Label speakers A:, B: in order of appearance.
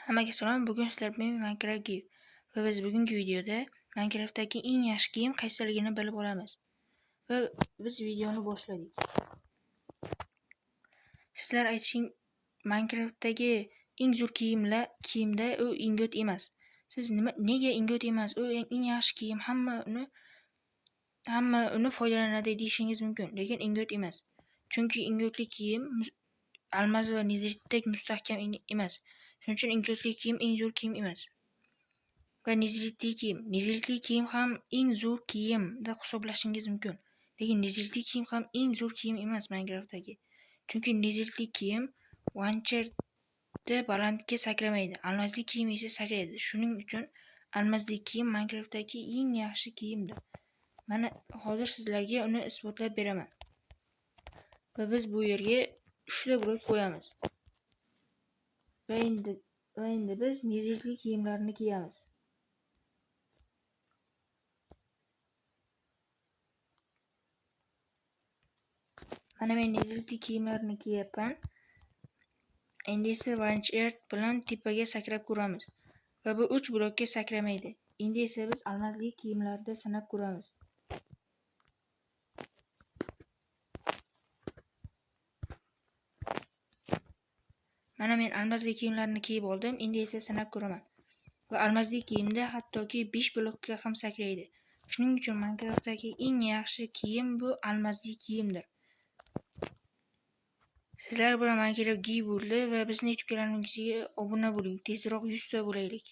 A: Hammaga salom. Bugun sizlar bilan Minecraft Give va biz bugungi videoda Minecraftdagi eng yaxshi kiyim qaysiligini bilib olamiz. Va biz videoni boshladik. Sizlar aytishing, Minecraftdagi eng zo'r kiyimda u ingot emas. Siz nega ingot emas? U eng yaxshi kiyim, hamma uni foydalanadi deyishingiz mumkin, lekin ingot emas. Chunki ingotli kiyim almaz va nezritdek mustahkam emas. Shuning uchun ingotli kiyim eng zo'r kiyim emas. Va nezritli kiyim ham eng zo'r kiyim deb hisoblashingiz mumkin. Lekin nezritli kiyim ham eng zo'r kiyim emas Minecraftdagi. Chunki nezritli kiyim Vancher'da balandga sakramaydi. Almazli kiyim esa sakraydi. Shuning uchun almazli kiyim Minecraftdagi eng yaxshi kiyimdir. Mana hozir sizlarga uni isbotlab beraman. Va biz bu yerga 3 ta blok qo'yamiz. Va endi biz nezritli kiyimlarni kiyamiz. Mana men nezritli kiyimlarni kiyapman. Endi esa Vancher bilan tepaga sakrab ko'ramiz. Va bu 3 blokka sakramaydi. Endi esa biz almazli kiyimlarda sinab ko'ramiz. Mana men almazli kiyimlarni kiyib oldim. Endi esa sinab ko'raman. Va almazli kiyimda hattoki 5 blokka ham sakraydi. Shuning uchun Minecraftdagi eng yaxshi kiyim bu almazli kiyimdir. Sizlar bilan Minecraft Give bo'ldi va bizning YouTube kanalimizga obuna bo'ling. Tezroq 100 ta bo'laylik.